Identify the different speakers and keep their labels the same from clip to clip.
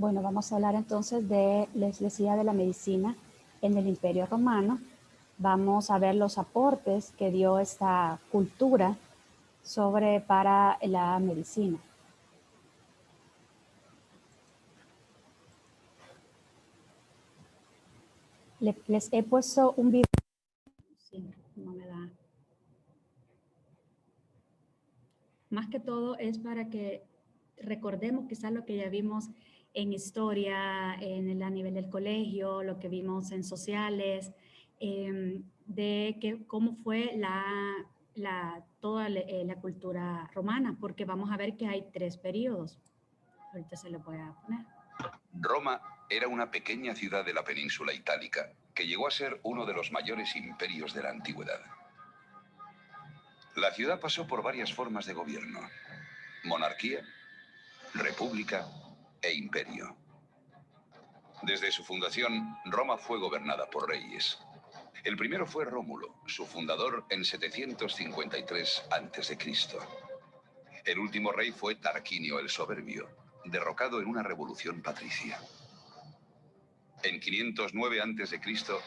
Speaker 1: Bueno, vamos a hablar entonces de, les decía, de la medicina en el Imperio Romano. Vamos a ver los aportes que dio esta cultura para la medicina. Les he puesto un video. Sí, no me da. Más que todo es para que recordemos quizás lo que ya vimos en historia, a nivel del colegio, lo que vimos en sociales, cómo fue toda la cultura romana, porque vamos a ver que hay 3 periodos. Ahorita se lo voy a poner.
Speaker 2: Roma era una pequeña ciudad de la península itálica que llegó a ser uno de los mayores imperios de la antigüedad. La ciudad pasó por varias formas de gobierno: monarquía, república e imperio. Desde su fundación, Roma fue gobernada por reyes. El primero fue Rómulo, su fundador en 753 a.C. El último rey fue Tarquinio el Soberbio, derrocado en una revolución patricia. En 509 a.C.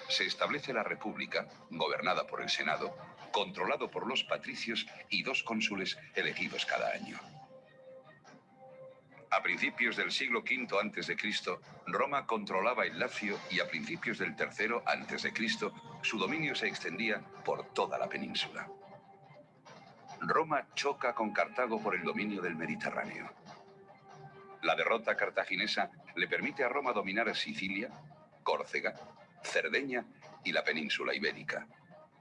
Speaker 2: se establece la República, gobernada por el Senado, controlado por los patricios y 2 cónsules elegidos cada año. A principios del siglo V a.C., Roma controlaba el Lacio y a principios del III a.C., su dominio se extendía por toda la península. Roma choca con Cartago por el dominio del Mediterráneo. La derrota cartaginesa le permite a Roma dominar Sicilia, Córcega, Cerdeña y la península ibérica.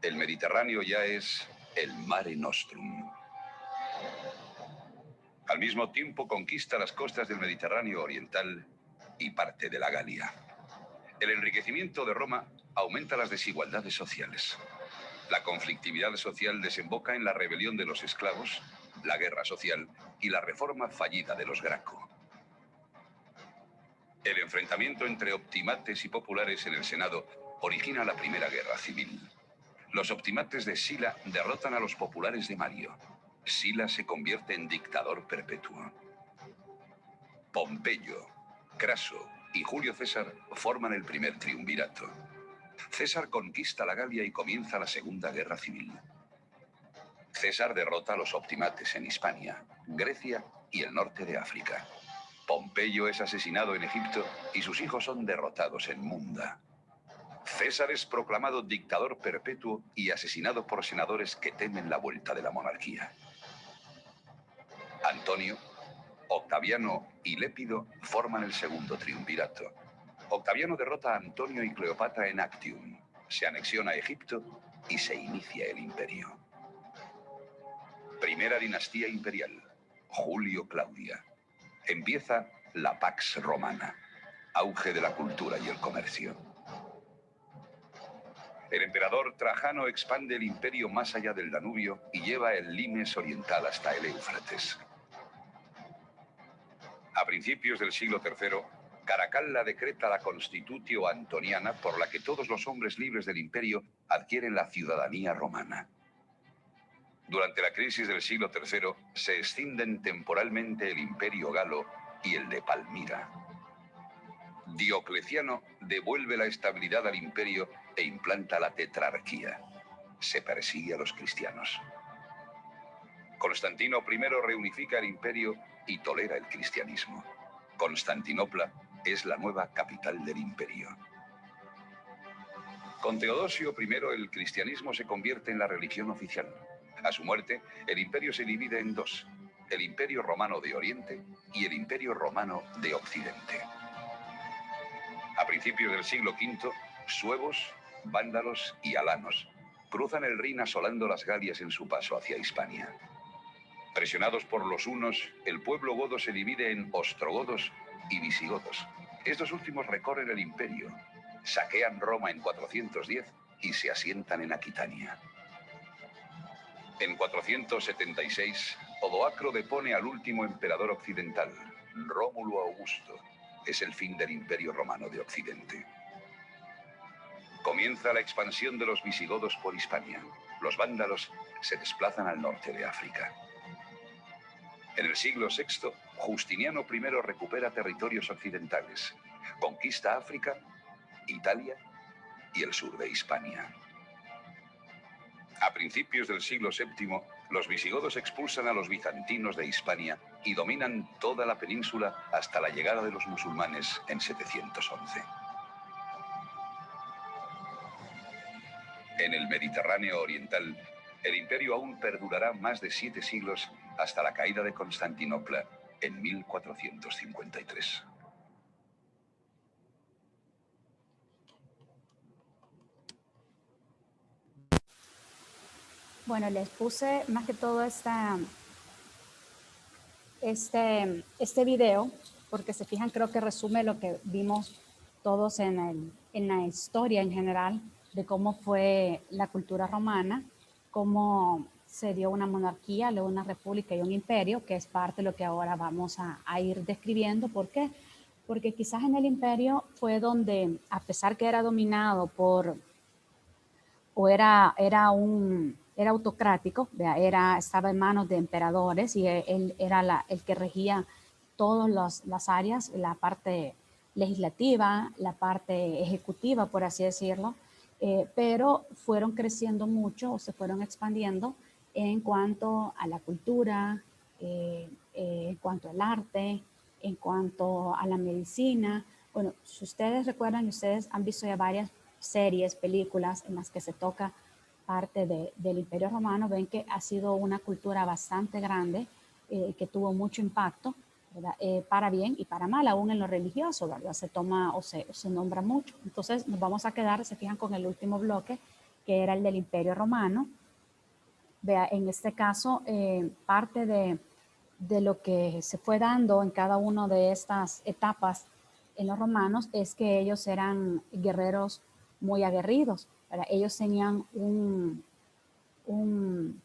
Speaker 2: El Mediterráneo ya es el Mare Nostrum. Al mismo tiempo conquista las costas del Mediterráneo oriental y parte de la Galia. El enriquecimiento de Roma aumenta las desigualdades sociales. La conflictividad social desemboca en la rebelión de los esclavos, la guerra social y la reforma fallida de los Graco. El enfrentamiento entre optimates y populares en el Senado origina la Primera Guerra Civil. Los optimates de Sila derrotan a los populares de Mario. Sila se convierte en dictador perpetuo. Pompeyo, Craso y Julio César forman el primer triunvirato. César conquista la Galia y comienza la Segunda Guerra Civil. César derrota a los optimates en Hispania, Grecia y el norte de África. Pompeyo es asesinado en Egipto y sus hijos son derrotados en Munda. César es proclamado dictador perpetuo y asesinado por senadores que temen la vuelta de la monarquía. Antonio, Octaviano y Lépido forman el segundo triunvirato. Octaviano derrota a Antonio y Cleopatra en Actium, se anexiona a Egipto y se inicia el imperio. Primera dinastía imperial, Julio-Claudia. Empieza la Pax Romana, auge de la cultura y el comercio. El emperador Trajano expande el imperio más allá del Danubio y lleva el limes oriental hasta el Éufrates. A principios del siglo III, Caracalla decreta la Constitutio Antoniana, por la que todos los hombres libres del imperio adquieren la ciudadanía romana. Durante la crisis del siglo III, se escinden temporalmente el imperio galo y el de Palmira. Diocleciano devuelve la estabilidad al imperio e implanta la tetrarquía. Se persigue a los cristianos. Constantino I reunifica el imperio y tolera el cristianismo. Constantinopla es la nueva capital del imperio. Con Teodosio I el cristianismo se convierte en la religión oficial. A su muerte, el imperio se divide en 2, el Imperio Romano de Oriente y el Imperio Romano de Occidente. A principios del siglo V, suevos, vándalos y alanos cruzan el Rin asolando las Galias en su paso hacia Hispania. Presionados por los hunos, el pueblo godo se divide en ostrogodos y visigodos. Estos últimos recorren el imperio, saquean Roma en 410 y se asientan en Aquitania. En 476, Odoacro depone al último emperador occidental, Rómulo Augusto. Es el fin del Imperio Romano de Occidente. Comienza la expansión de los visigodos por Hispania. Los vándalos se desplazan al norte de África. En el siglo VI, Justiniano I recupera territorios occidentales, conquista África, Italia y el sur de Hispania. A principios del siglo VII, los visigodos expulsan a los bizantinos de Hispania y dominan toda la península hasta la llegada de los musulmanes en 711. En el Mediterráneo oriental, el imperio aún perdurará más de 7 siglos hasta la caída de Constantinopla en 1453.
Speaker 1: Bueno, les puse más que todo este video, porque se fijan, creo que resume lo que vimos todos en la historia en general de cómo fue la cultura romana, cómo se dio una monarquía, luego una república y un imperio, que es parte de lo que ahora vamos a ir describiendo. ¿Por qué? Porque quizás en el imperio fue donde, a pesar que era dominado por, o era autocrático, estaba en manos de emperadores y él era el que regía todas las áreas, la parte legislativa, la parte ejecutiva, por así decirlo, pero fueron creciendo mucho o se fueron expandiendo en cuanto a la cultura, en cuanto al arte, en cuanto a la medicina. Bueno, si ustedes recuerdan, ustedes han visto ya varias series, películas en las que se toca parte del Imperio Romano, ven que ha sido una cultura bastante grande, que tuvo mucho impacto, para bien y para mal, aún en lo religioso, ¿verdad? Se toma o se nombra mucho. Entonces nos vamos a quedar, se fijan, con el último bloque, que era el del Imperio Romano. Vea, en este caso, parte de lo que se fue dando en cada una de estas etapas en los romanos es que ellos eran guerreros muy aguerridos. ¿Verdad? Ellos tenían un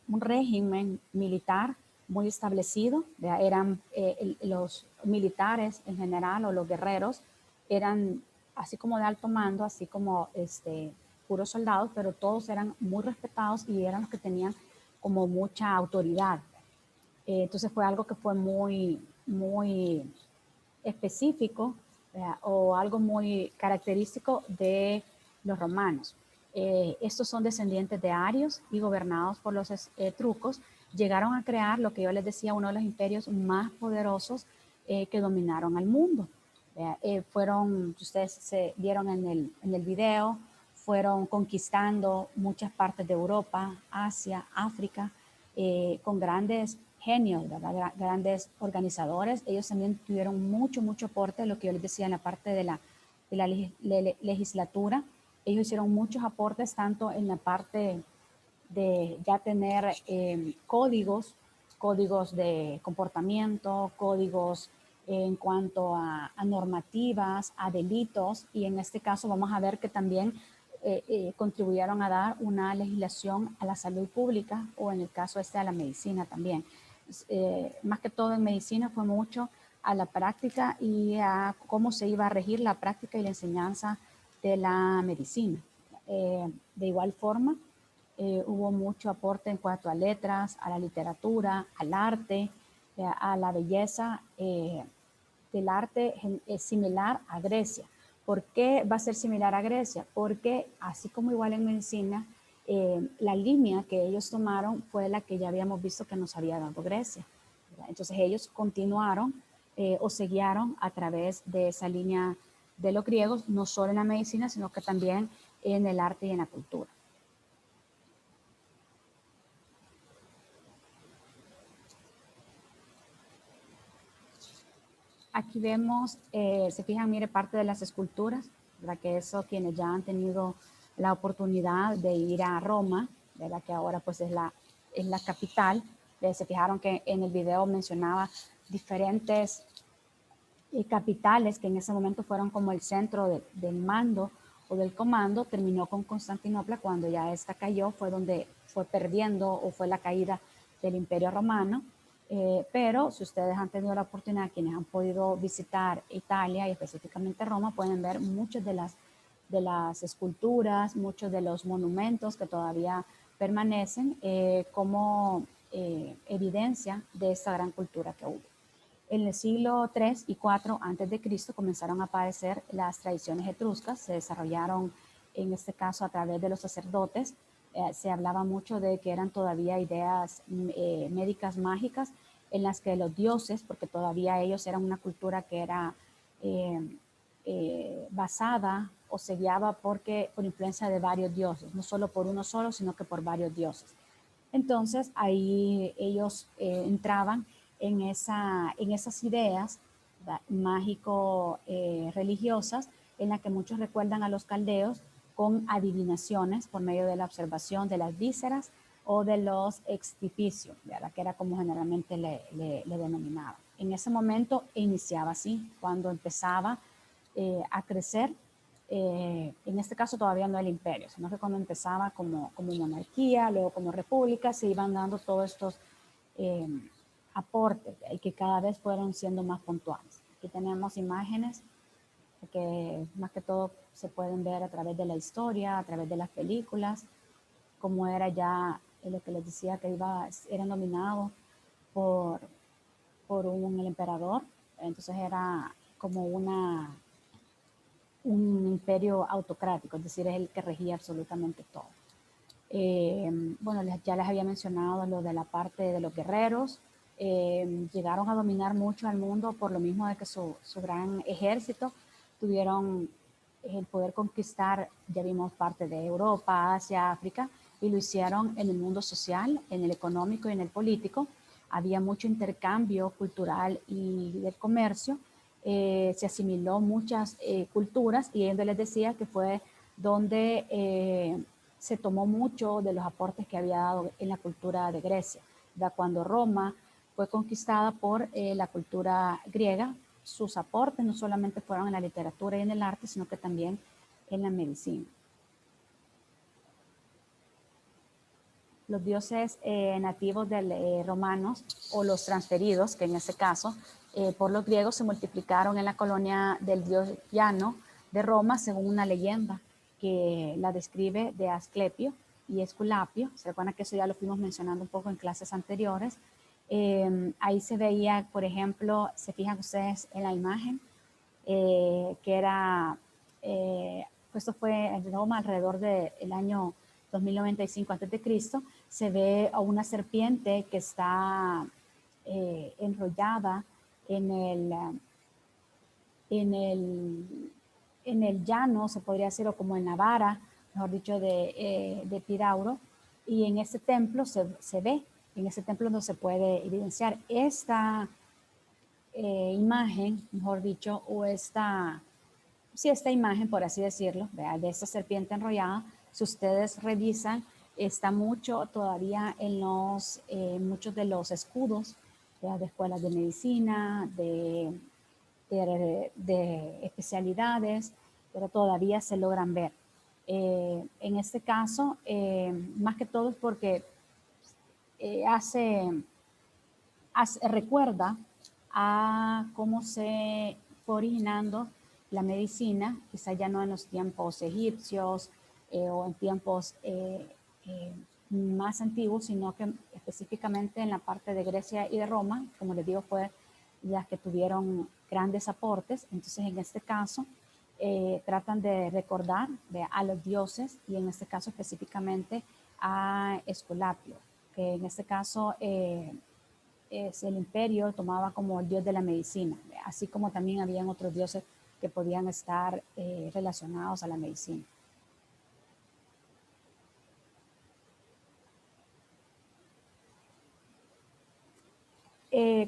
Speaker 1: régimen militar muy establecido. ¿Verdad? Eran los militares en general o los guerreros eran así como de alto mando, así como puros soldados, pero todos eran muy respetados y eran los que tenían como mucha autoridad. Entonces fue algo que fue muy específico, o algo muy característico de los romanos. Estos son descendientes de arios y gobernados por los etruscos. Llegaron a crear lo que yo les decía, uno de los imperios más poderosos que dominaron al mundo. Fueron, ustedes se vieron en el video, fueron conquistando muchas partes de Europa, Asia, África, con grandes genios, ¿verdad? Grandes organizadores. Ellos también tuvieron mucho aporte, lo que yo les decía en la parte de la legislatura. Ellos hicieron muchos aportes, tanto en la parte de ya tener códigos de comportamiento, códigos en cuanto a normativas, a delitos, y en este caso vamos a ver que también contribuyeron a dar una legislación a la salud pública, o en el caso a la medicina también. Más que todo en medicina fue mucho a la práctica y a cómo se iba a regir la práctica y la enseñanza de la medicina. De igual forma, hubo mucho aporte en cuanto a letras, a la literatura, al arte, a la belleza del arte similar a Grecia. ¿Por qué va a ser similar a Grecia? Porque así como igual en medicina, la línea que ellos tomaron fue la que ya habíamos visto que nos había dado Grecia. ¿Verdad? Entonces ellos continuaron o se guiaron a través de esa línea de los griegos, no solo en la medicina, sino que también en el arte y en la cultura. Aquí vemos, se fijan, mire, parte de las esculturas, ¿verdad? Que eso quienes ya han tenido la oportunidad de ir a Roma, ¿verdad? Que ahora pues es la capital. Se fijaron que en el video mencionaba diferentes capitales que en ese momento fueron como el centro del mando o del comando. Terminó con Constantinopla. Cuando ya esta cayó fue donde fue perdiendo o fue la caída del Imperio Romano. Pero si ustedes han tenido la oportunidad, quienes han podido visitar Italia y específicamente Roma, pueden ver muchas de las esculturas, muchos de los monumentos que todavía permanecen, cómo evidencia de esta gran cultura que hubo. En el siglo III y IV antes de Cristo comenzaron a aparecer las tradiciones etruscas, se desarrollaron en este caso a través de los sacerdotes. Se hablaba mucho de que eran todavía ideas médicas mágicas en las que los dioses, porque todavía ellos eran una cultura que era basada o se guiaba por influencia de varios dioses, no solo por uno solo, sino que por varios dioses. Entonces ahí ellos entraban en esas ideas mágico-religiosas en las que muchos recuerdan a los caldeos con adivinaciones por medio de la observación de las vísceras o de los extificios, ¿verdad? Que era como generalmente le denominaban. En ese momento iniciaba así, cuando empezaba a crecer, en este caso todavía no el imperio, sino que cuando empezaba como monarquía, luego como república, se iban dando todos estos aportes y que cada vez fueron siendo más puntuales. Aquí tenemos imágenes que más que todo se pueden ver a través de la historia, a través de las películas, como era ya lo que les decía que era nominado por el emperador, entonces era como un imperio autocrático, es decir, es el que regía absolutamente todo. Bueno, ya les había mencionado lo de la parte de los guerreros. Llegaron a dominar mucho al mundo por lo mismo de que su gran ejército tuvieron el poder conquistar, ya vimos parte de Europa, Asia, África, y lo hicieron en el mundo social, en el económico y en el político. Había mucho intercambio cultural y del comercio. Se asimiló muchas culturas y ellos les decía que fue donde se tomó mucho de los aportes que había dado en la cultura de Grecia. Da cuando Roma fue conquistada por la cultura griega, sus aportes no solamente fueron en la literatura y en el arte, sino que también en la medicina. Los dioses nativos de romanos o los transferidos, que en ese caso por los griegos se multiplicaron en la colonia del dios Llano de Roma, según una leyenda que la describe de Asclepio y Esculapio. Se recuerdan que eso ya lo fuimos mencionando un poco en clases anteriores. Ahí se veía, por ejemplo, se fijan ustedes en la imagen, que era, esto fue en Roma alrededor del año 2095 a.C., se ve a una serpiente que está enrollada en el llano, se podría decir, o como en la vara, mejor dicho, de Pirauro, y en ese templo se ve, en ese templo no se puede evidenciar esta imagen, mejor dicho, o esta imagen, por así decirlo, ¿verdad? De esta serpiente enrollada, si ustedes revisan, está mucho todavía en muchos de los escudos, ¿verdad? De escuelas de medicina, de especialidades, pero todavía se logran ver. En este caso, más que todo es porque recuerda a cómo se fue originando la medicina, quizá ya no en los tiempos egipcios o en tiempos más antiguos, sino que específicamente en la parte de Grecia y de Roma, como les digo, fue las que tuvieron grandes aportes. Entonces, en este caso, tratan de recordar a los dioses y en este caso específicamente a Esculapio, que en este caso el imperio tomaba como el dios de la medicina, así como también habían otros dioses que podían estar relacionados a la medicina.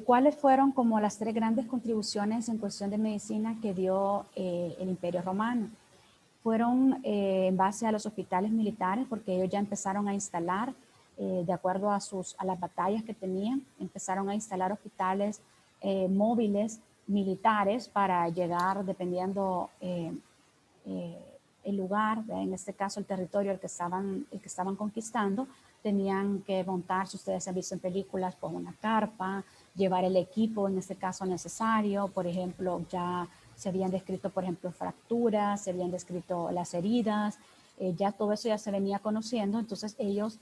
Speaker 1: ¿Cuáles fueron como las 3 grandes contribuciones en cuestión de medicina que dio el Imperio Romano? Fueron en base a los hospitales militares, porque ellos ya empezaron a instalar, de acuerdo a las batallas que tenían, empezaron a instalar hospitales móviles militares para llegar, dependiendo el lugar, en este caso el territorio el que estaban conquistando, tenían que montar, si ustedes han visto en películas, pues una carpa, llevar el equipo en este caso necesario. Por ejemplo, ya se habían descrito, por ejemplo, fracturas, se habían descrito las heridas, ya todo eso ya se venía conociendo. Entonces ellos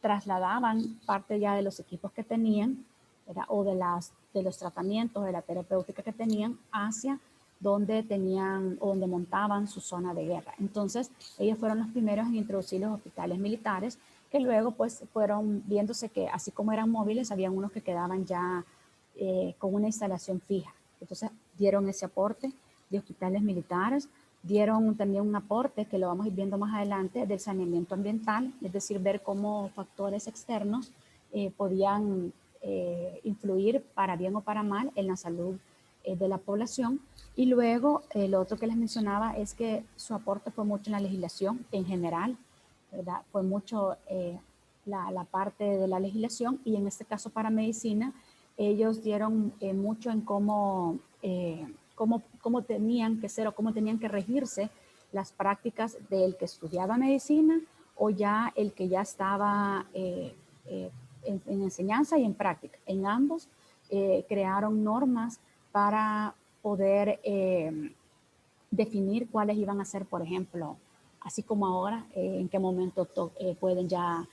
Speaker 1: trasladaban parte ya de los equipos que tenían, ¿verdad? O de los tratamientos, de la terapéutica que tenían hacia donde tenían o donde montaban su zona de guerra. Entonces, ellos fueron los primeros en introducir los hospitales militares, que luego pues fueron viéndose que así como eran móviles, habían unos que quedaban ya con una instalación fija. Entonces, dieron ese aporte de hospitales militares, dieron también un aporte que lo vamos a ir viendo más adelante del saneamiento ambiental, es decir, ver cómo factores externos podían influir para bien o para mal en la salud de la población. Y luego lo otro que les mencionaba es que su aporte fue mucho en la legislación en general, ¿verdad? Fue mucho la parte de la legislación, y en este caso para medicina, ellos dieron mucho en cómo tenían que ser o cómo tenían que regirse las prácticas del que estudiaba medicina o ya el que ya estaba en enseñanza y en práctica. En ambos crearon normas para poder definir cuáles iban a ser, por ejemplo, así como ahora, en qué momento pueden ya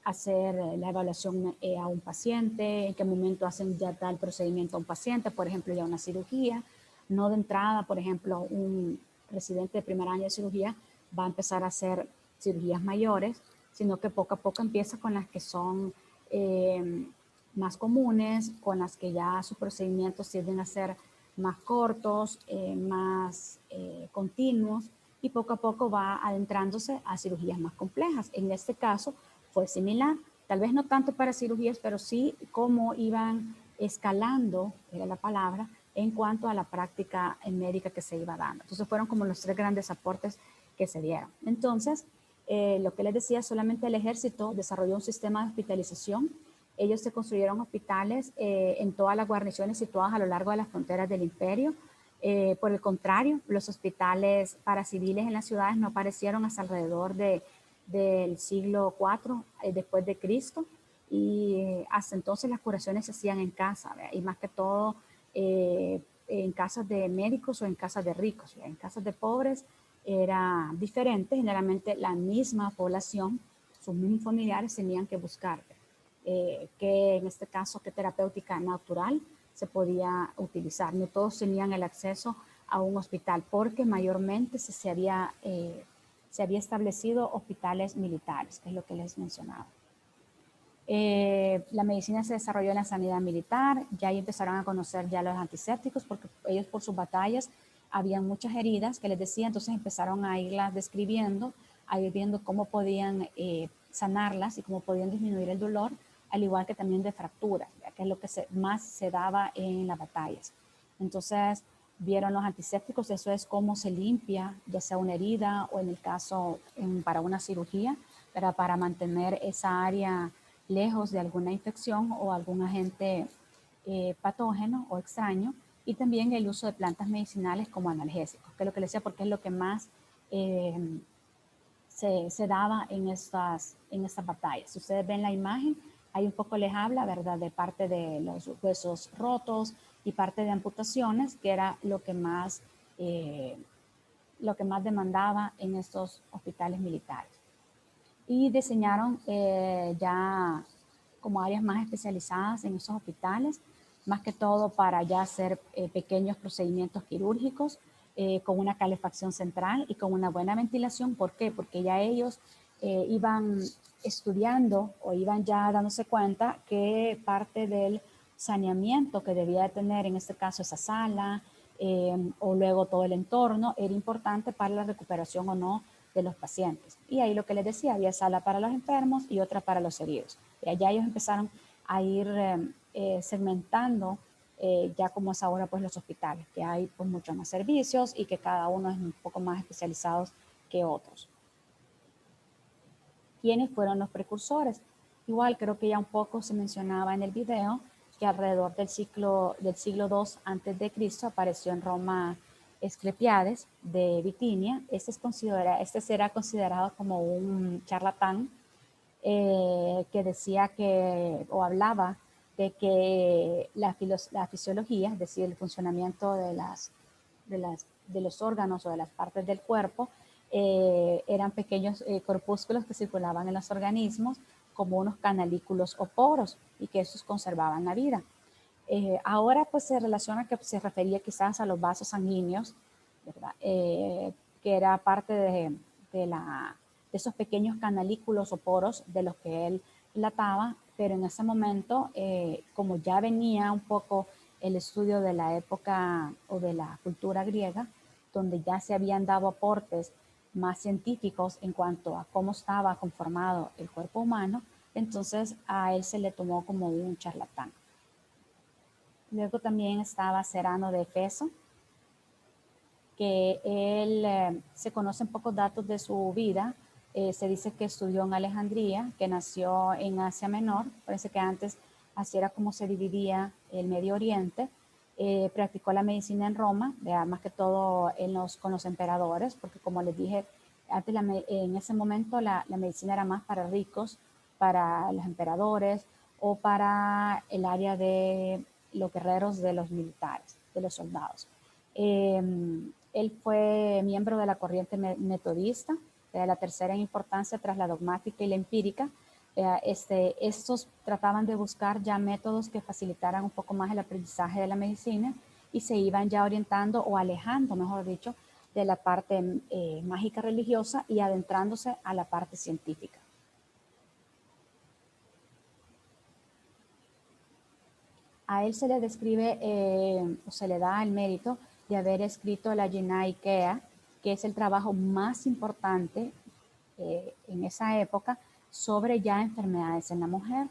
Speaker 1: hacer la evaluación a un paciente, en qué momento hacen ya tal procedimiento a un paciente, por ejemplo, ya una cirugía, no de entrada, por ejemplo, un residente de primer año de cirugía va a empezar a hacer cirugías mayores, sino que poco a poco empieza con las que son más comunes, con las que ya sus procedimientos tienden a ser más cortos, más continuos, y poco a poco va adentrándose a cirugías más complejas. En este caso fue similar, tal vez no tanto para cirugías, pero sí cómo iban escalando, era la palabra, en cuanto a la práctica médica que se iba dando. Entonces fueron como los tres grandes aportes que se dieron. Entonces, lo que les decía, solamente el ejército desarrolló un sistema de hospitalización. Ellos se construyeron hospitales en todas las guarniciones situadas a lo largo de las fronteras del imperio. Por el contrario, los hospitales para civiles en las ciudades no aparecieron hasta alrededor del siglo IV después de Cristo, y hasta entonces las curaciones se hacían en casa, ¿verdad? Y más que todo en casas de médicos o en casas de ricos, ¿verdad? En casas de pobres era diferente, generalmente la misma población, sus mismos familiares tenían que buscar que en este caso qué terapéutica natural se podía utilizar. No todos tenían el acceso a un hospital porque mayormente se había establecido hospitales militares, que es lo que les mencionaba. La medicina se desarrolló en la sanidad militar, ya ahí empezaron a conocer ya los antisépticos porque ellos por sus batallas habían muchas heridas que les decía, entonces empezaron a irlas describiendo, a ir viendo cómo podían sanarlas y cómo podían disminuir el dolor, al igual que también de fracturas, que es lo que más se daba en las batallas. Entonces vieron los antisépticos, eso es cómo se limpia, ya sea una herida o en el caso para una cirugía, para mantener esa área lejos de alguna infección o algún agente patógeno o extraño, y también el uso de plantas medicinales como analgésicos, que es lo que les decía, porque es lo que más se daba en estas batallas. Si ustedes ven la imagen, ahí un poco les habla, ¿verdad?, de parte de los huesos rotos y parte de amputaciones, que era lo que más demandaba en estos hospitales militares. Y diseñaron ya como áreas más especializadas en esos hospitales, más que todo para ya hacer pequeños procedimientos quirúrgicos con una calefacción central y con una buena ventilación. ¿Por qué? Porque ya ellos iban estudiando o iban ya dándose cuenta que parte del saneamiento que debía de tener en este caso esa sala o luego todo el entorno era importante para la recuperación o no de los pacientes. Y ahí lo que les decía, había sala para los enfermos y otra para los heridos. Y allá ellos empezaron a ir segmentando ya como es ahora pues los hospitales, que hay pues muchos más servicios y que cada uno es un poco más especializados que otros. ¿Quiénes fueron los precursores? Igual creo que ya un poco se mencionaba en el video que alrededor del siglo II antes de Cristo apareció en Roma Asclepiades de Bitinia. Este será considerado como un charlatán que decía que, o hablaba de que la fisiología, es decir, el funcionamiento de los órganos o de las partes del cuerpo, eran pequeños corpúsculos que circulaban en los organismos como unos canalículos o poros y que esos conservaban la vida. Ahora pues se relaciona que se refería quizás a los vasos sanguíneos, ¿verdad? Que era parte de esos pequeños canalículos o poros de los que él relataba, pero en ese momento, como ya venía un poco el estudio de la época o de la cultura griega, donde ya se habían dado aportes más científicos en cuanto a cómo estaba conformado el cuerpo humano, entonces a él se le tomó como un charlatán. Luego también estaba Serano de Efeso, que él se conocen pocos datos de su vida. Se dice que estudió en Alejandría, que nació en Asia Menor. Parece que antes así era como se dividía el Medio Oriente. Practicó la medicina en Roma, más que todo con los emperadores, porque como les dije, antes en ese momento la medicina era más para ricos, para los emperadores o para el área de los guerreros, de los militares, de los soldados. Él fue miembro de la corriente metodista, la tercera en importancia tras la dogmática y la empírica. Estos trataban de buscar ya métodos que facilitaran un poco más el aprendizaje de la medicina y se iban ya orientando o alejando, mejor dicho, de la parte mágica religiosa y adentrándose a la parte científica. A él se le describe o se le da el mérito de haber escrito la Ginaikea, que es el trabajo más importante en esa época sobre ya enfermedades en la mujer.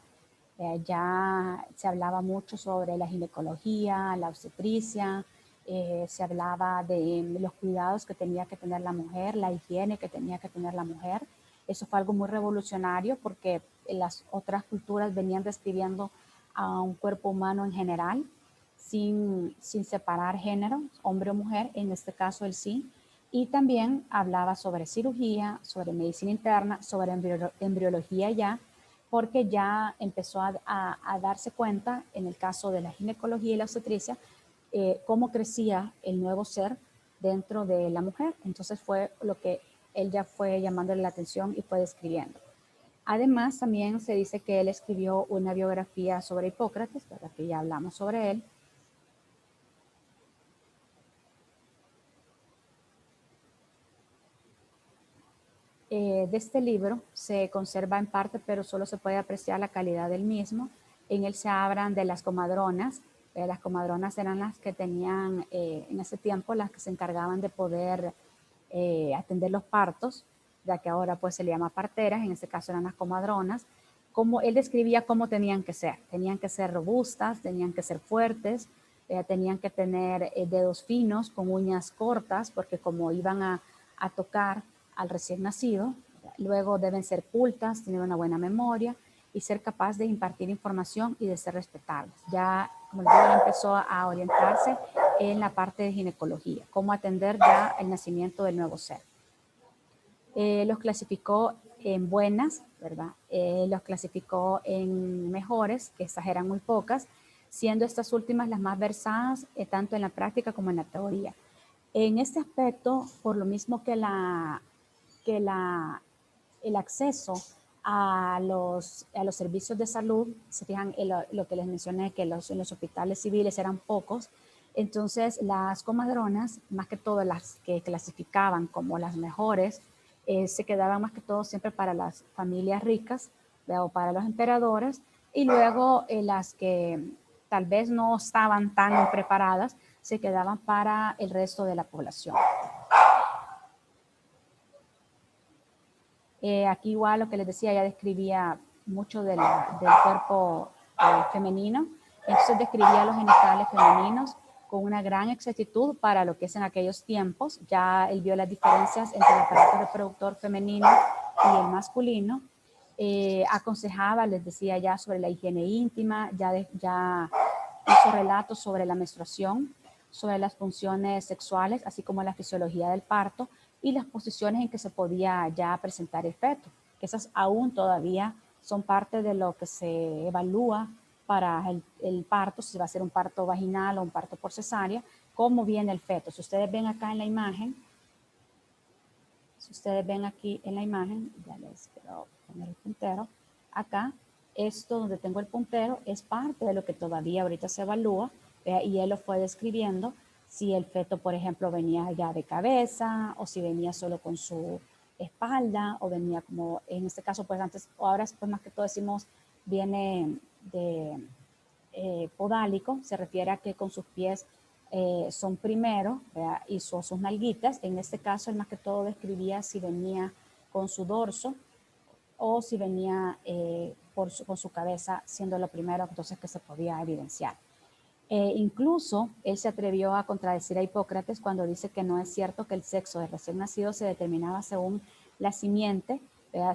Speaker 1: Ya se hablaba mucho sobre la ginecología, la obstetricia, se hablaba de los cuidados que tenía que tener la mujer, la higiene que tenía que tener la mujer. Eso fue algo muy revolucionario porque las otras culturas venían describiendo a un cuerpo humano en general, sin separar género, hombre o mujer, en este caso el sí. Y también hablaba sobre cirugía, sobre medicina interna, sobre embriología ya, porque ya empezó a darse cuenta, en el caso de la ginecología y la obstetricia, cómo crecía el nuevo ser dentro de la mujer. Entonces fue lo que él ya fue llamándole la atención y fue describiendo. Además, también se dice que él escribió una biografía sobre Hipócrates, ¿verdad? Que ya hablamos sobre él. De este libro se conserva en parte, pero solo se puede apreciar la calidad del mismo. En él se hablan de las comadronas. Las comadronas eran las que tenían en ese tiempo, las que se encargaban de poder atender los partos, ya que ahora pues se le llama parteras, en este caso eran las comadronas. Como él describía cómo tenían que ser robustas, tenían que ser fuertes, tenían que tener dedos finos con uñas cortas, porque como iban a tocar al recién nacido, luego deben ser cultas, tener una buena memoria y ser capaz de impartir información y de ser respetables. Ya, como les digo, empezó a orientarse en la parte de ginecología, cómo atender ya el nacimiento del nuevo ser. Los clasificó en buenas, ¿verdad? Los clasificó en mejores, que estas eran muy pocas, siendo estas últimas las más versadas tanto en la práctica como en la teoría. En este aspecto, por lo mismo que el acceso a los servicios de salud, se fijan en lo que les mencioné, que en los hospitales civiles eran pocos, entonces las comadronas, más que todo las que clasificaban como las mejores, se quedaban más que todo siempre para las familias ricas, o para los emperadores, y luego las que tal vez no estaban tan preparadas, se quedaban para el resto de la población. Aquí igual lo que les decía, ya describía mucho del cuerpo femenino, entonces describía los genitales femeninos con una gran exactitud para lo que es en aquellos tiempos. Ya él vio las diferencias entre el aparato reproductor femenino y el masculino. Aconsejaba, les decía ya sobre la higiene íntima, ya hizo relatos sobre la menstruación, sobre las funciones sexuales, así como la fisiología del parto y las posiciones en que se podía ya presentar el feto, que esas aún todavía son parte de lo que se evalúa para el parto, si va a ser un parto vaginal o un parto por cesárea, cómo viene el feto. Si ustedes ven acá en la imagen, Si ustedes ven aquí en la imagen, ya les quiero poner el puntero, acá, esto donde tengo el puntero es parte de lo que todavía ahorita se evalúa, y él lo fue describiendo, si el feto, por ejemplo, venía ya de cabeza, o si venía solo con su espalda, o venía como, en este caso, pues antes, o ahora pues más que todo decimos, viene de podálico, se refiere a que con sus pies son primero, ¿verdad? Y sus nalguitas. En este caso, él más que todo describía si venía con su dorso o si venía con su cabeza siendo lo primero, entonces que se podía evidenciar. Incluso él se atrevió a contradecir a Hipócrates cuando dice que no es cierto que el sexo del recién nacido se determinaba según la simiente,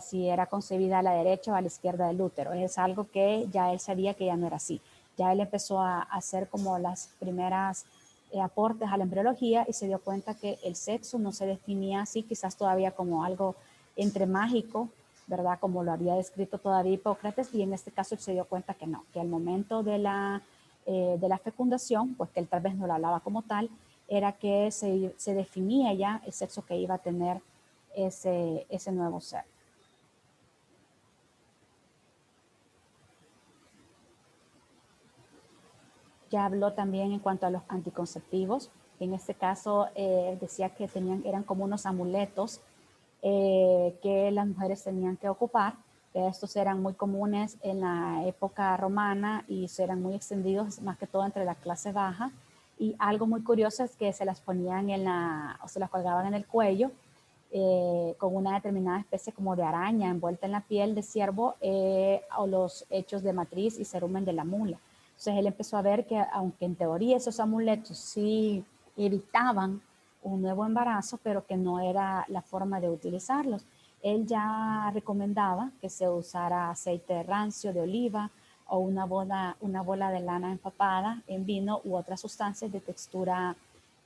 Speaker 1: si era concebida a la derecha o a la izquierda del útero. Es algo que ya él sabía que ya no era así. Ya él empezó a hacer como las primeras aportes a la embriología y se dio cuenta que el sexo no se definía así, quizás todavía como algo entre mágico, ¿verdad? Como lo había descrito todavía Hipócrates, y en este caso él se dio cuenta que no, que al momento de la fecundación, pues que él tal vez no lo hablaba como tal, era que se definía ya el sexo que iba a tener ese nuevo ser. Ya habló también en cuanto a los anticonceptivos. En este caso decía que eran como unos amuletos que las mujeres tenían que ocupar. Estos eran muy comunes en la época romana y eran muy extendidos más que todo entre la clase baja. Y algo muy curioso es que se las ponían o se las colgaban en el cuello con una determinada especie como de araña envuelta en la piel de ciervo o los hechos de matriz y cerumen de la mula. Entonces él empezó a ver que aunque en teoría esos amuletos sí evitaban un nuevo embarazo, pero que no era la forma de utilizarlos. Él ya recomendaba que se usara aceite rancio de oliva o una bola de lana empapada en vino u otras sustancias de textura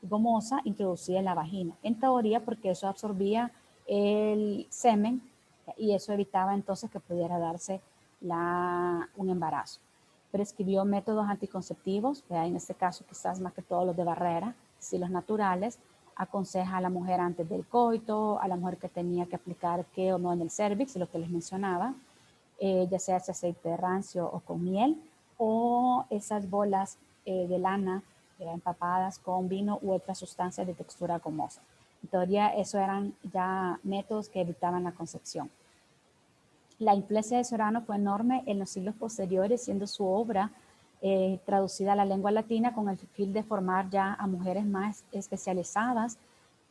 Speaker 1: gomosa introducida en la vagina. En teoría, porque eso absorbía el semen y eso evitaba entonces que pudiera darse un embarazo. Prescribió métodos anticonceptivos, en este caso quizás más que todos los de barrera, si los naturales. Aconseja a la mujer antes del coito, a la mujer que tenía que aplicar qué o no en el cervix, lo que les mencionaba, ya sea ese aceite rancio o con miel, o esas bolas de lana empapadas con vino u otras sustancias de textura gomosa. En teoría, eso eran ya métodos que evitaban la concepción. La influencia de Sorano fue enorme en los siglos posteriores, siendo su obra traducida a la lengua latina con el fin de formar ya a mujeres más especializadas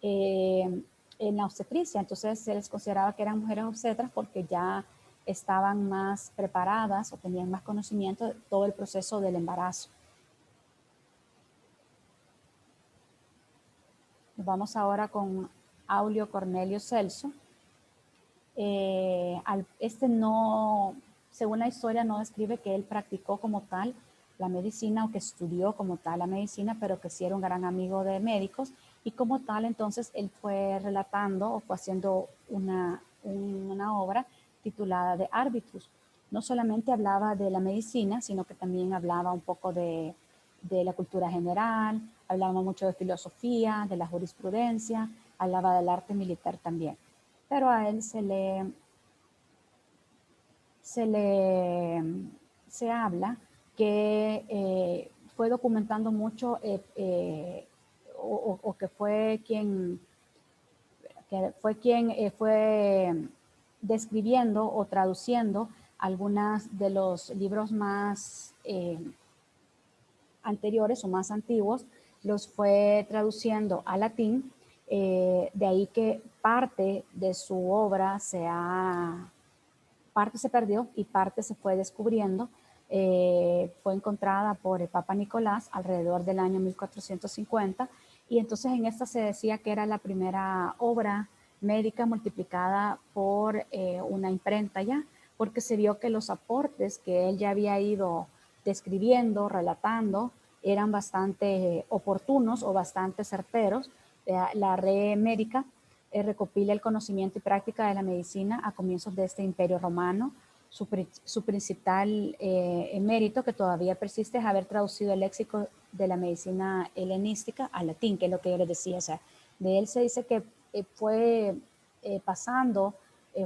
Speaker 1: en la obstetricia. Entonces se les consideraba que eran mujeres obstetras porque ya estaban más preparadas o tenían más conocimiento de todo el proceso del embarazo. Nos vamos ahora con Aulio Cornelio Celso. No, según la historia, no describe que él practicó como tal la medicina o que estudió como tal la medicina, pero que sí era un gran amigo de médicos y como tal entonces él fue relatando o fue haciendo una obra titulada De Arbitrus. No solamente hablaba de la medicina, sino que también hablaba un poco de la cultura general, hablaba mucho de filosofía, de la jurisprudencia, hablaba del arte militar también. Pero a él se habla que fue documentando mucho o que fue quien fue describiendo o traduciendo algunos de los libros más anteriores o más antiguos, los fue traduciendo a latín, de ahí que parte de su obra parte se perdió y parte se fue descubriendo. Fue encontrada por el Papa Nicolás alrededor del año 1450 y entonces en esta se decía que era la primera obra médica multiplicada por una imprenta ya, porque se vio que los aportes que él ya había ido describiendo, relatando, eran bastante oportunos o bastante certeros. La red médica recopila el conocimiento y práctica de la medicina a comienzos de este imperio romano. Su principal mérito, que todavía persiste, es haber traducido el léxico de la medicina helenística al latín, que es lo que yo les decía. O sea, de él se dice que fue pasando,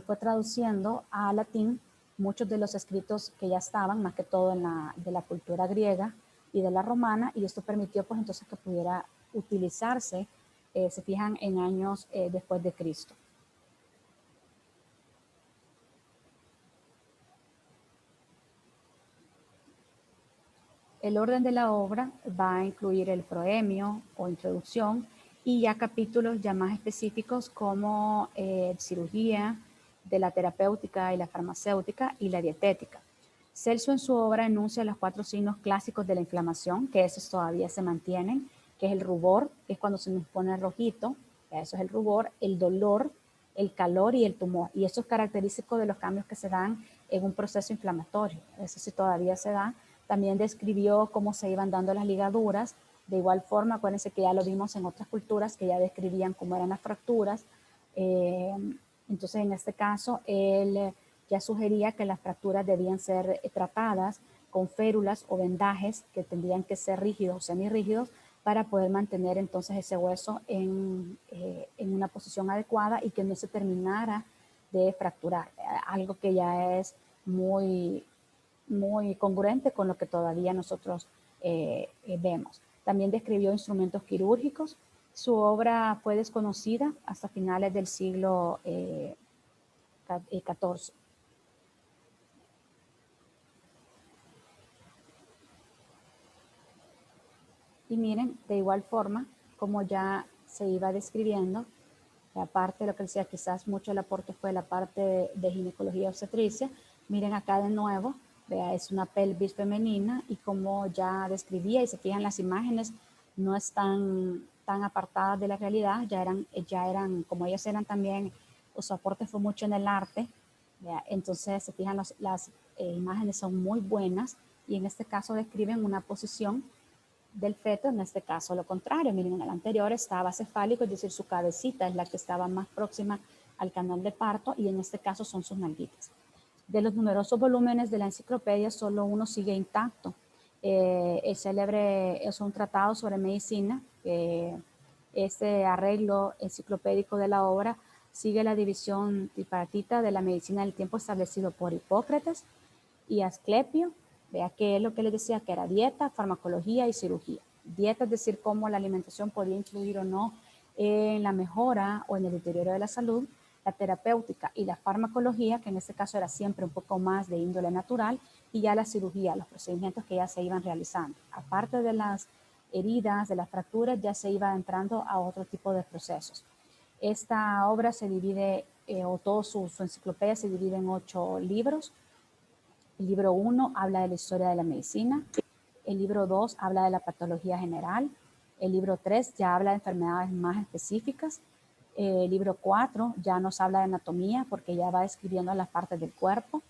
Speaker 1: fue traduciendo a latín muchos de los escritos que ya estaban, más que todo de la cultura griega y de la romana, y esto permitió pues entonces que pudiera utilizarse, se fijan, en años después de Cristo. El orden de la obra va a incluir el proemio o introducción y ya capítulos ya más específicos como cirugía, de la terapéutica y la farmacéutica y la dietética. Celso en su obra enuncia los 4 signos clásicos de la inflamación, que esos todavía se mantienen, que es el rubor, que es cuando se nos pone rojito, eso es el rubor, el dolor, el calor y el tumor. Y eso es característico de los cambios que se dan en un proceso inflamatorio. Eso sí todavía se da. También describió cómo se iban dando las ligaduras. De igual forma, acuérdense que ya lo vimos en otras culturas que ya describían cómo eran las fracturas. Entonces, en este caso, él ya sugería que las fracturas debían ser tratadas con férulas o vendajes que tendrían que ser rígidos o semirrígidos para poder mantener entonces ese hueso en una posición adecuada y que no se terminara de fracturar, algo que ya es muy congruente con lo que todavía nosotros vemos. También describió instrumentos quirúrgicos. Su obra fue desconocida hasta finales del siglo XIV. Y miren, de igual forma, como ya se iba describiendo, aparte de lo que decía, quizás mucho el aporte fue la parte de ginecología obstetricia. Miren acá de nuevo, vea, es una pelvis femenina y como ya describía y se fijan las imágenes, no están tan apartadas de la realidad, ya eran como ellos eran también, su aporte fue mucho en el arte, vea, entonces se fijan las imágenes son muy buenas y en este caso describen una posición del feto, en este caso lo contrario, miren, en el anterior estaba cefálico, es decir, su cabecita es la que estaba más próxima al canal de parto y en este caso son sus nalguitas. De los numerosos volúmenes de la enciclopedia, solo uno sigue intacto. El célebre es un tratado sobre medicina, este arreglo enciclopédico de la obra sigue la división tripartita de la medicina del tiempo establecido por Hipócrates y Asclepio. Vea que es lo que les decía, que era dieta, farmacología y cirugía. Dieta es decir, cómo la alimentación podía influir o no en la mejora o en el deterioro de la salud, la terapéutica y la farmacología, que en este caso era siempre un poco más de índole natural, y ya la cirugía, los procedimientos que ya se iban realizando. Aparte de las heridas, de las fracturas, ya se iba entrando a otro tipo de procesos. Esta obra se divide, o todo su enciclopedia se divide en 8 libros. El libro 1 habla de la historia de la medicina. El libro 2 habla de la patología general. El libro 3 ya habla de enfermedades más específicas. El libro 4 ya nos habla de anatomía porque ya va describiendo las partes del cuerpo.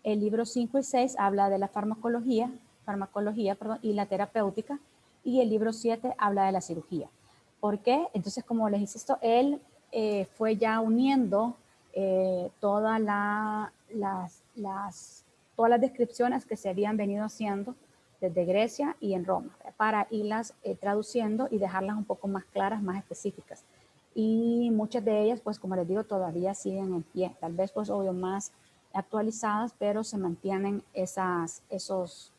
Speaker 1: El libro 5 y 6 habla de la farmacología y la terapéutica. Y el libro 7 habla de la cirugía. ¿Por qué? Entonces, como les insisto, él fue ya uniendo todas las descripciones que se habían venido haciendo desde Grecia y en Roma, para irlas traduciendo y dejarlas un poco más claras, más específicas. Y muchas de ellas, pues como les digo, todavía siguen en pie, tal vez pues obvio más actualizadas, pero se mantienen esos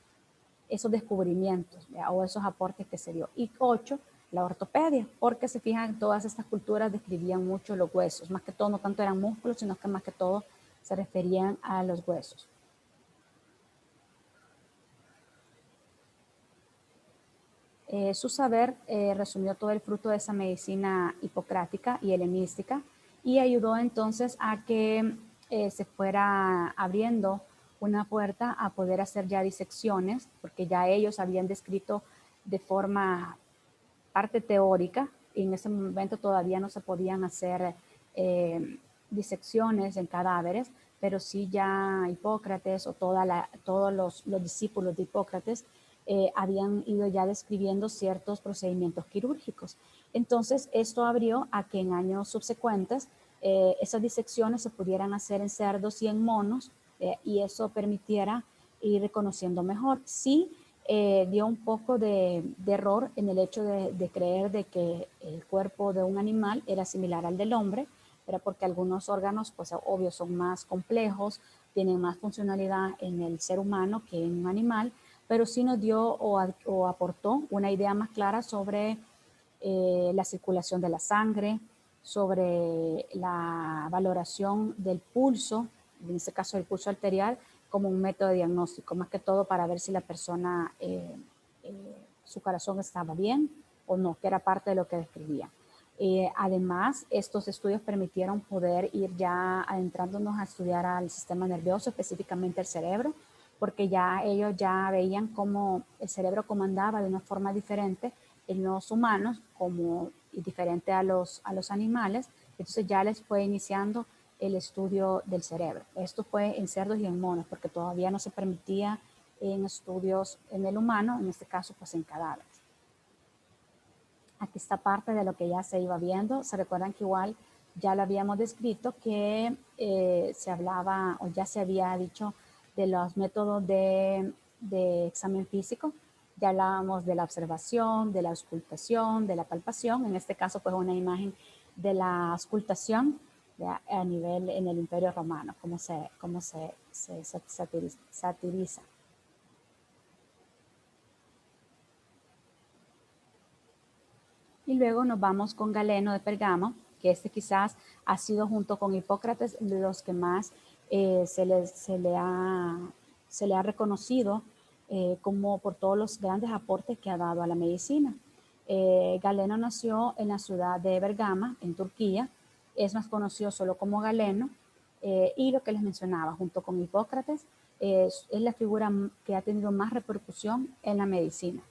Speaker 1: descubrimientos, ¿ya? O esos aportes que se dio. Y 8, la ortopedia, porque se fijan, todas estas culturas describían mucho los huesos, más que todo, no tanto eran músculos, sino que más que todo se referían a los huesos. Su saber resumió todo el fruto de esa medicina hipocrática y helenística y ayudó entonces a que se fuera abriendo una puerta a poder hacer ya disecciones, porque ya ellos habían descrito de forma parte teórica y en ese momento todavía no se podían hacer disecciones en cadáveres, pero sí ya Hipócrates o todos los discípulos de Hipócrates habían ido ya describiendo ciertos procedimientos quirúrgicos. Entonces, esto abrió a que en años subsecuentes esas disecciones se pudieran hacer en cerdos y en monos y eso permitiera ir reconociendo mejor. Sí, dio un poco de error en el hecho de creer de que el cuerpo de un animal era similar al del hombre, Era porque algunos órganos, pues obvio, son más complejos, tienen más funcionalidad en el ser humano que en un animal, pero sí nos dio o aportó una idea más clara sobre la circulación de la sangre, sobre la valoración del pulso, en este caso el pulso arterial, como un método de diagnóstico, más que todo para ver si la persona, su corazón estaba bien o no, que era parte de lo que describía. Además, estos estudios permitieron poder ir ya adentrándonos a estudiar al sistema nervioso, específicamente el cerebro, porque ya ellos ya veían cómo el cerebro comandaba de una forma diferente en los humanos, como diferente a los animales. Entonces ya les fue iniciando el estudio del cerebro. Esto fue en cerdos y en monos, porque todavía no se permitía en estudios en el humano, en este caso pues en cadáveres. Aquí está parte de lo que ya se iba viendo. Se recuerdan que igual ya lo habíamos descrito, que se hablaba o ya se había dicho de los métodos de examen físico. Ya hablábamos de la observación, de la auscultación, de la palpación. En este caso, pues una imagen de la auscultación a nivel en el Imperio Romano, cómo se satiriza. Y luego nos vamos con Galeno de Pergamo, que este quizás ha sido junto con Hipócrates los que más se le ha reconocido como por todos los grandes aportes que ha dado a la medicina. Galeno nació en la ciudad de Bergama, en Turquía. Es más conocido solo como Galeno. Y lo que les mencionaba, junto con Hipócrates, es la figura que ha tenido más repercusión en la medicina.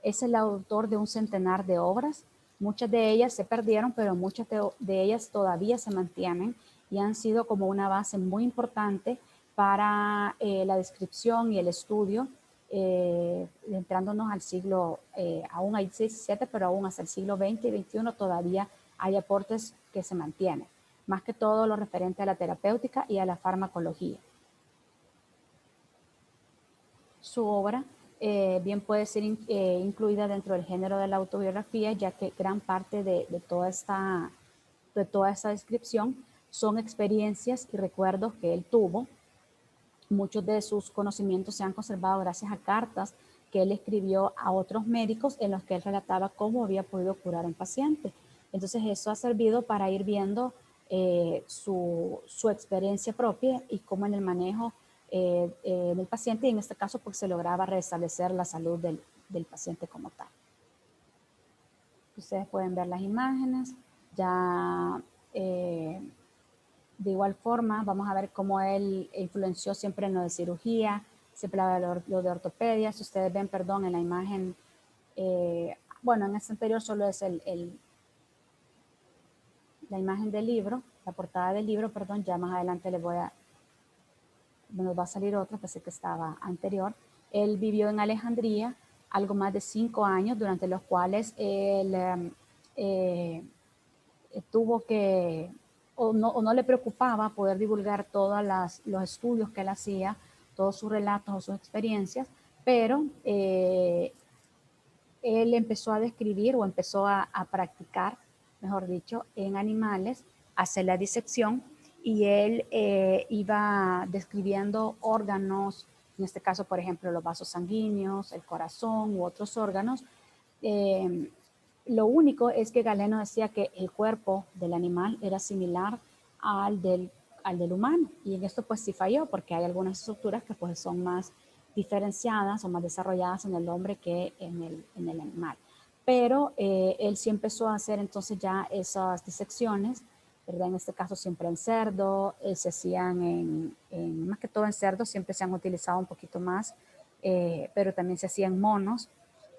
Speaker 1: Es el autor de un centenar de obras. Muchas de ellas se perdieron, pero muchas de ellas todavía se mantienen y han sido como una base muy importante para la descripción y el estudio, entrándonos al siglo, aún hay 17, pero aún hasta el siglo XX y XXI todavía hay aportes que se mantienen, más que todo lo referente a la terapéutica y a la farmacología. Su obra bien puede ser incluida dentro del género de la autobiografía, ya que gran parte de toda esta descripción son experiencias y recuerdos que él tuvo. Muchos de sus conocimientos se han conservado gracias a cartas que él escribió a otros médicos en los que él relataba cómo había podido curar a un paciente. Entonces eso ha servido para ir viendo su experiencia propia y cómo en el manejo del paciente, y en este caso pues se lograba restablecer la salud del paciente como tal. Ustedes pueden ver las imágenes. Ya de igual forma vamos a ver cómo él influenció siempre en lo de cirugía, siempre lo de ortopedia. Si ustedes ven, perdón, en la imagen, bueno, en este anterior solo es la imagen del libro, la portada del libro, perdón, ya más adelante nos va a salir otra, pensé que estaba anterior. Él vivió en Alejandría algo más de 5 años, durante los cuales él tuvo que, o no le preocupaba poder divulgar todos los estudios que él hacía, todos sus relatos o sus experiencias, pero él empezó a describir o empezó a practicar, mejor dicho, en animales, hacer la disección, y él iba describiendo órganos, en este caso, por ejemplo, los vasos sanguíneos, el corazón u otros órganos. Lo único es que Galeno decía que el cuerpo del animal era similar al del humano, y en esto pues sí falló, porque hay algunas estructuras que pues son más diferenciadas o más desarrolladas en el hombre que en el animal. Pero él sí empezó a hacer entonces ya esas disecciones, ¿verdad? En este caso siempre en cerdo, se hacían más que todo en cerdo, siempre se han utilizado un poquito más, pero también se hacían monos,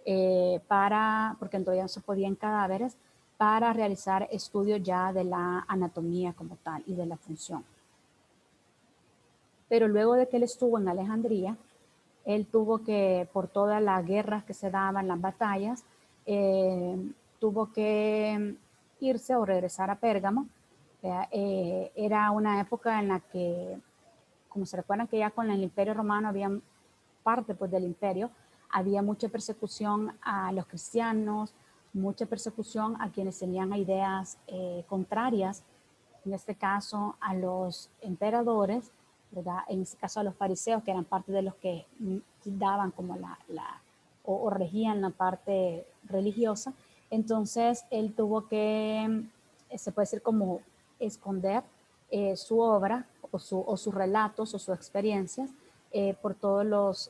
Speaker 1: porque todavía no se podía en cadáveres, para realizar estudios ya de la anatomía como tal y de la función. Pero luego de que él estuvo en Alejandría, él tuvo que, por todas las guerras que se daban, las batallas, tuvo que irse o regresar a Pérgamo. Era una época en la que, como se recuerdan que ya con el Imperio Romano había parte pues, del imperio, había mucha persecución a los cristianos, mucha persecución a quienes tenían ideas contrarias, en este caso a los emperadores, ¿verdad? En este caso a los fariseos, que eran parte de los que daban como o regían la parte religiosa. Entonces él tuvo que, se puede decir como esconder su obra o sus relatos o sus experiencias por todas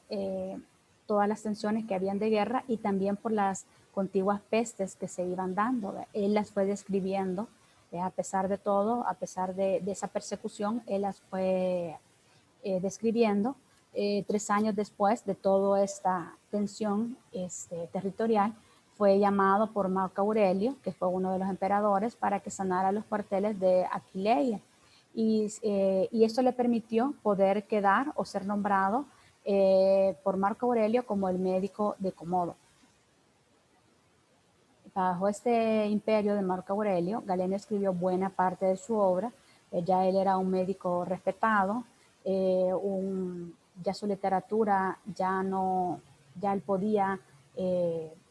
Speaker 1: las tensiones que habían de guerra y también por las contiguas pestes que se iban dando. Él las fue describiendo, a pesar de todo, a pesar de esa persecución, él las fue describiendo 3 años después de toda esta tensión territorial. Fue llamado por Marco Aurelio, que fue uno de los emperadores, para que sanara los cuarteles de Aquileia. Y esto le permitió poder quedar o ser nombrado por Marco Aurelio como el médico de Comodo. Bajo este imperio de Marco Aurelio, Galeno escribió buena parte de su obra. Ya él era un médico respetado, ya su literatura ya él podía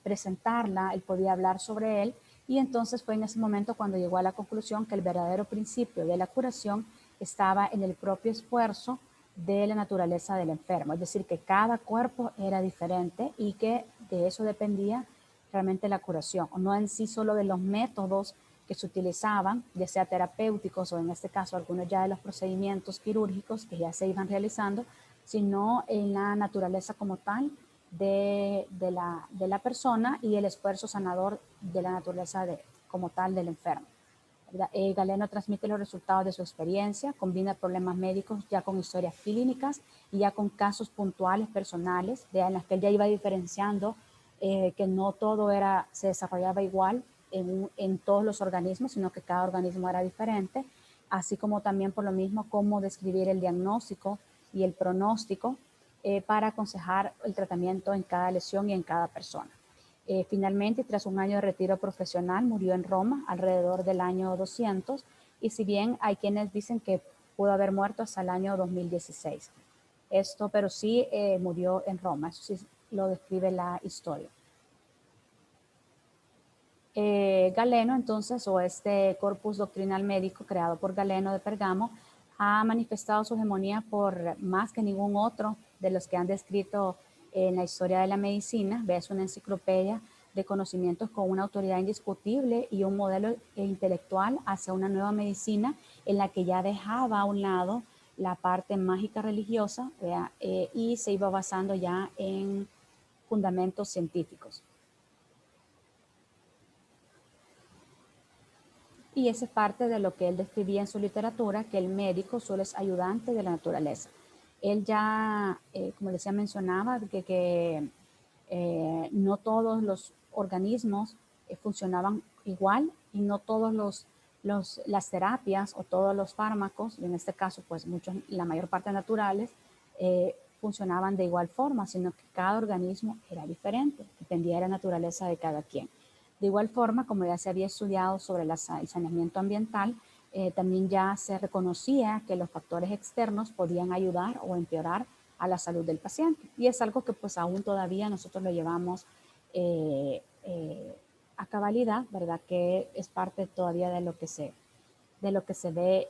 Speaker 1: presentarla, él podía hablar sobre él, y entonces fue en ese momento cuando llegó a la conclusión que el verdadero principio de la curación estaba en el propio esfuerzo de la naturaleza del enfermo, es decir, que cada cuerpo era diferente y que de eso dependía realmente la curación, no en sí solo de los métodos que se utilizaban, ya sea terapéuticos o en este caso algunos ya de los procedimientos quirúrgicos que ya se iban realizando, sino en la naturaleza como tal de la persona y el esfuerzo sanador de la naturaleza como tal del enfermo. Galeno transmite los resultados de su experiencia, combina problemas médicos ya con historias clínicas y ya con casos puntuales, personales, en las que él ya iba diferenciando que no todo se desarrollaba igual en todos los organismos, sino que cada organismo era diferente, así como también por lo mismo cómo describir el diagnóstico y el pronóstico para aconsejar el tratamiento en cada lesión y en cada persona. Finalmente, tras un año de retiro profesional, murió en Roma alrededor del año 200, y si bien hay quienes dicen que pudo haber muerto hasta el año 2016. Pero sí murió en Roma, eso sí lo describe la historia. Galeno, entonces, o este corpus doctrinal médico creado por Galeno de Pergamo, ha manifestado su hegemonía por más que ningún otro de los que han descrito en la historia de la medicina. Es una enciclopedia de conocimientos con una autoridad indiscutible y un modelo intelectual hacia una nueva medicina en la que ya dejaba a un lado la parte mágica religiosa y se iba basando ya en fundamentos científicos. Y esa es parte de lo que él describía en su literatura, que el médico solo es ayudante de la naturaleza. Él ya, como decía, mencionaba que no todos los organismos funcionaban igual y no todos las terapias o todos los fármacos, y en este caso pues la mayor parte naturales, funcionaban de igual forma, sino que cada organismo era diferente, dependía de la naturaleza de cada quien. De igual forma, como ya se había estudiado sobre el saneamiento ambiental, también ya se reconocía que los factores externos podían ayudar o empeorar a la salud del paciente. Y es algo que pues aún todavía nosotros lo llevamos a cabalidad, ¿verdad? Que es parte todavía de lo que se ve